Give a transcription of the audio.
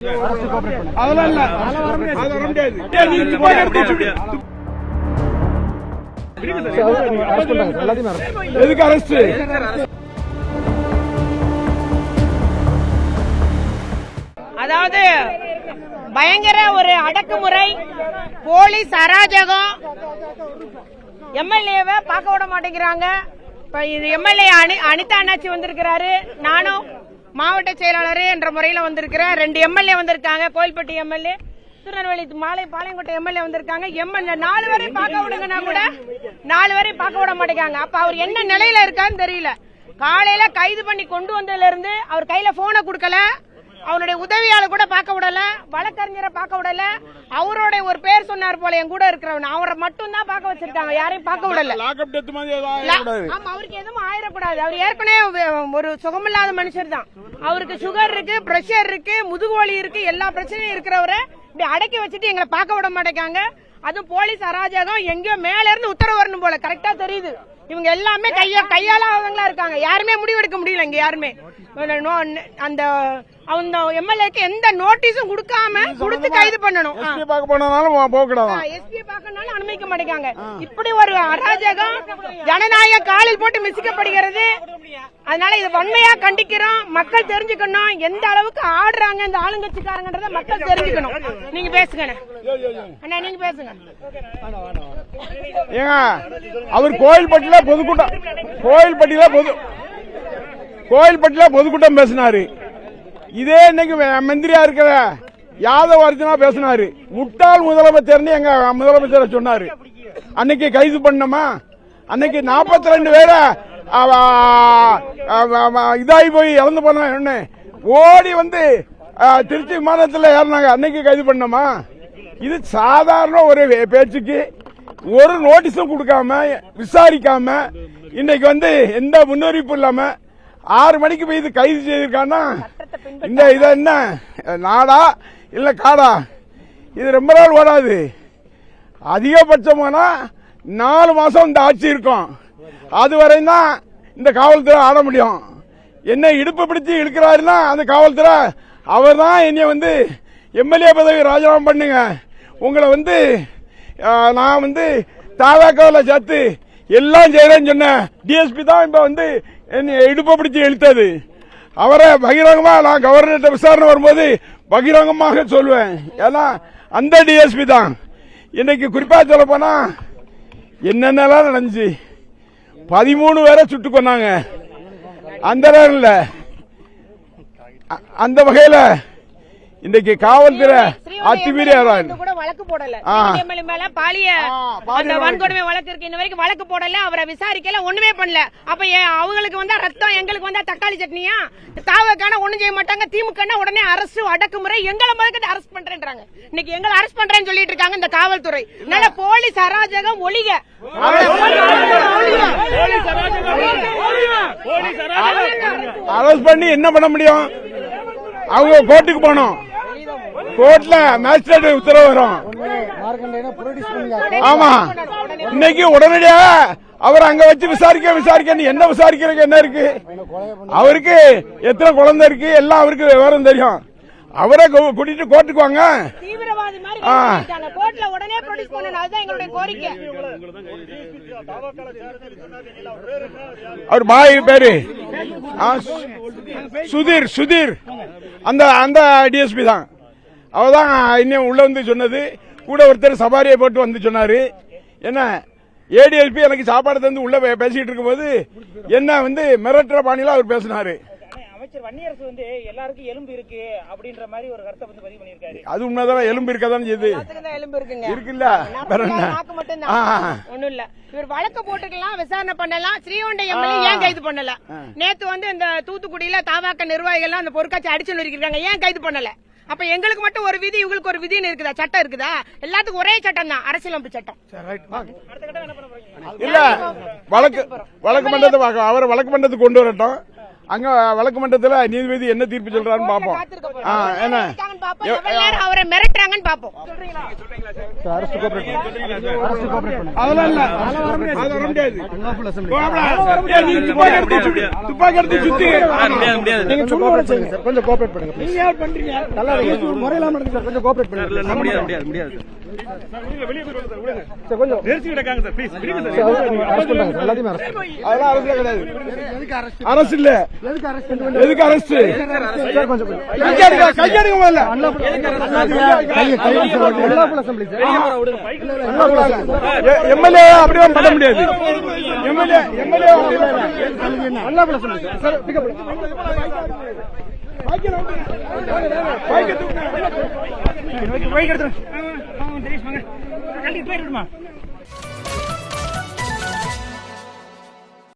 எதுக்கு அரஸ்ட்? அதாவது பயங்கர ஒரு அடக்குமுறை, போலீஸ் அராஜகம். எம்எல்ஏவை பார்க்க விட மாட்டேங்கிறாங்க. இப்ப இது எம்எல்ஏ அனிதா அண்ணாச்சி வந்திருக்கிறாரு, நானும் மாவட்ட செயலாளர் என்ற முறையில வந்திருக்கிறேன். 2 எம்எல்ஏ வந்திருக்காங்க, கோயில்பட்டி எம்எல்ஏ, திருநெல்வேலி பாளையங்கோட்டை எம்எல்ஏ வந்திருக்காங்க. 4 வரை பார்க்க விடுங்கன்னா கூட 4 வரை பார்க்க விட மாட்டேங்காங்க. அப்ப அவர் என்ன நிலையில இருக்கான்னு தெரியல. காலையில கைது பண்ணி கொண்டு வந்ததுல இருந்து அவர் கையில போனை கொடுக்கல, அவனுடைய உதவியாளர் கூட பார்க்க விடல, வழக்கறிஞரை பார்க்க விடல. அவரோட ஒரு பேர் சொன்னார் போல, என் கூட இருக்கிறவன், அவரை மட்டும் தான் பார்க்க வச்சிருக்காங்க, யாரையும் பார்க்க விடல. ஆமா, அவருக்கு எதுவும் ஆயிடக்கூடாது. அவர் ஏற்கனவே ஒரு சுகமில்லாத மனுஷர் தான். அவருக்கு சுகர் இருக்கு, பிரஷர் இருக்கு, முதுகுவலி இருக்கு, எல்லா பிரச்சனையும் இருக்கிறவரை இப்படி அடக்கி வச்சுட்டு எங்களை பார்க்க விட மாட்டேங்காங்க. அதுவும் போலீஸ் அராஜகம். எங்கேயோ மேல இருந்து உத்தரவு வரணும் போல, கரெக்டா தெரியுது. இவங்க எல்லாமே கையாளாதவங்களா இருக்காங்க. யாருமே முடிவெடுக்க முடியல இங்க. யாருமே அந்த எம்எல்ஏக்கு எந்த நோட்டீஸும் கொடுக்காம கொடுத்து கைது பண்ணணும். எஸ்பி பார்க்கனாலும் அனுமதிக்க மாட்டேங்காங்க. இப்படி ஒரு அராஜகம் ஜனநாயக காலில் போட்டு மிசிக்கப்படுகிறது. அதனால இது வன்மையா கண்டிக்கிறோம். மக்கள் தெரிஞ்சுக்கணும் எந்த அளவுக்கு ஆடுறாங்க இந்த ஆளுங்கட்சிக்காரங்கன்றத மக்கள் தெரிஞ்சுக்கணும். நீங்க பேசுங்க அண்ணா, நீங்க பேசுங்க. அவர் கோயில்பட்டியில பொதுக்கூட்டம் பேசினாரு. இதே இன்னைக்கு மந்திரியா இருக்கிற யாதவ் அர்ஜுனா பேசினாரு. முட்டாள் முதலமைச்சர் எங்க முதலமைச்சர் சொன்னாரு. அன்னைக்கு கைது பண்ணமா, அன்னைக்கு 42 பேரை இதாகி போய் இறந்து போன ஓடி வந்து திருச்சி விமானத்தில் ஏறினாங்க. அன்னைக்கு கைது பண்ணமா? இது சாதாரண ஒரு பேச்சுக்கு ஒரு நோட்டீஸும் கொடுக்காம விசாரிக்காம இன்னைக்கு வந்து எந்த முன்னறிவிப்பு இல்லாம 6 மணிக்கு போய் இது கைது செய்திருக்கான்னா இந்த இத என்ன நாடா இல்ல காடா? இது ரொம்ப நாள் ஓடாது. அதிகபட்சமானா 4 மாசம் இந்த ஆட்சி இருக்கும். அதுவரை தான் இந்த காவல்துறை ஆட முடியும். என்ன இடுப்பு பிடிச்சி இழுக்கிறாருன்னா அந்த காவல்துறை அவர் தான் என்னைய வந்து எம்எல்ஏ பதவி ராஜினாமா பண்ணுங்க, உங்களை வந்து நான் வந்து தாவாக்காவில் சேர்த்து எல்லாம் செய்யறேன்னு சொன்ன டிஎஸ்பி தான் இப்ப வந்து இடுப்பை பிடிச்சி இழுத்தது. அவரை பகிரங்கமா நான் கவர்னர் விசாரணை வரும்போது பகிரங்கமாக சொல்லுவேன். ஏன்னா அந்த டிஎஸ்பி தான். இன்னைக்கு குறிப்பா சொல்ல போனா என்னென்னலாம் நடந்துச்சு. 13 பேரை சுட்டு கொன்னாங்க. அந்த நேரம் அந்த வகையில இன்னைக்கு காவல்துறை அத்துமீறி வழக்கு போடல. மேல பாலிய வன்கொடுமை வழக்கு இருக்கு. இன்ன வரைக்கும் வழக்கு போடல, அவரை விசாரிக்கல, ஒண்ணுமே பண்ணல. அப்ப அவங்களுக்கு வந்தா ரத்தம், எங்களுக்கு வந்தா தக்காளி சட்னியா? தாவக்கான ஒண்ணும் செய்ய மாட்டாங்க. திமுக உடனே அரசு அடக்குமுறை, எங்களை முதல்ல அரெஸ்ட் பண்றேன்றாங்க. இன்னைக்கு எங்களை அரெஸ்ட் பண்றேன்னு சொல்லிட்டு இருக்காங்க இந்த காவல்துறை. நல்ல போலீஸ் அராஜகம் ஒழிக. அரெஸ்ட் பண்ணி என்ன பண்ண முடியும்? அவங்க கோர்ட்டுக்கு போனோம். கோர்ட்ல மேஜிஸ்ட்ரேட் உத்தரவு வரும். ஆமா, இன்னைக்கு உடனடியாக அவர் அங்க வச்சு விசாரிக்க என்ன விசாரிக்கிறதுக்கு என்ன இருக்கு? அவருக்கு எத்தனை குழந்தை இருக்கு எல்லாம் அவருக்கு விவரம் தெரியும். அவரை கூட்டிட்டு கோர்ட்டுக்கு வாங்க. அவர் பாய் பேரு சுதீர் அந்த டிஎஸ்பி தான். அவதான் இன்னும் உள்ள வந்து சொன்னது. கூட ஒருத்தர் சபாரியை போட்டு வந்து சொன்னாரு. என்ன ஏடிஎஸ்பி எனக்கு சாப்பாடு தந்து உள்ள பேசிட்டு இருக்கும் போது என்ன வந்து மிரட்டுற பாணியில அவர் பேசினாரு. அமைச்சர் வன்னியரசு வந்து எல்லாருக்கும் எலும்பு இருக்கு அப்படின்ற மாதிரி ஒரு கருத்தை வந்து பதிவு பண்ணிருக்காரு. அது உண்மைதான். எலும்பு இருக்கதான் செய்யுது. இருக்குல்ல, ஒண்ணும் இல்ல. இவர் வழக்கு போட்டுக்கலாம், விசாரணை பண்ணலாம். ஸ்ரீவைகுண்டம் எம்எல்ஏ ஏன் கைது பண்ணல? நேத்து வந்து இந்த தூத்துக்குடியில தாவாக்க நிர்வாகிகள் அந்த பொருட்காட்சி அடிச்சு நொறுக்கிருக்காங்க, ஏன் கைது பண்ணல? அப்ப எங்களுக்கு மட்டும் ஒரு விதி, இவங்களுக்கு ஒரு விதின்னு இருக்குதா? சட்டம் இருக்குதா? எல்லாத்துக்கும் ஒரே சட்டம் தான், அரசியலமைப்பு சட்டம். இல்ல, வழக்கு மன்றத்தை அவர் வழக்கு மன்றத்துக்கு கொண்டு வரட்டும். அங்க வழக்கு மன்றத்துல நீதிபதி என்ன தீர்ப்பு சொல்றாருன்னு பாப்போம். என்ன பாப்போம், எவ்வளவு நேரம் அவரை மிரட்டுறாங்கன்னு பாப்போம். அதெல்லாம் இல்ல, அது வர முடியாது. நீ துப்பாக்கி எடுத்து சுத்தி நீங்க சொல்லுங்க சார், கொஞ்சம் கோஆபரேட் பண்ணுங்க. நீங்க யார் பண்றீங்க? நல்லா முறையில நடந்து சார், கொஞ்சம் கோஆபரேட் பண்ணுங்க. முடியாது சார், கொஞ்சம் நெரிச்சு கிடக்காங்க சார், ப்ளீஸ் விடுங்க சார். அரெஸ்ட் பண்றாங்க சார், எல்லாத்தையும் அரெஸ்ட் பண்ணுங்க. அதெல்லாம் அரசு கிடையாது. அரசு இல்ல, எதுக்கு அரசு? சார் கொஞ்சம் கையெடுங்க முதல்ல. எம்எல்ஏ அப்படிதான் பண்ண முடியாது. எம்எல்ஏ பைக் எடுத்துருங்க. தெரியுமா? கழட்டி போயிடுமா?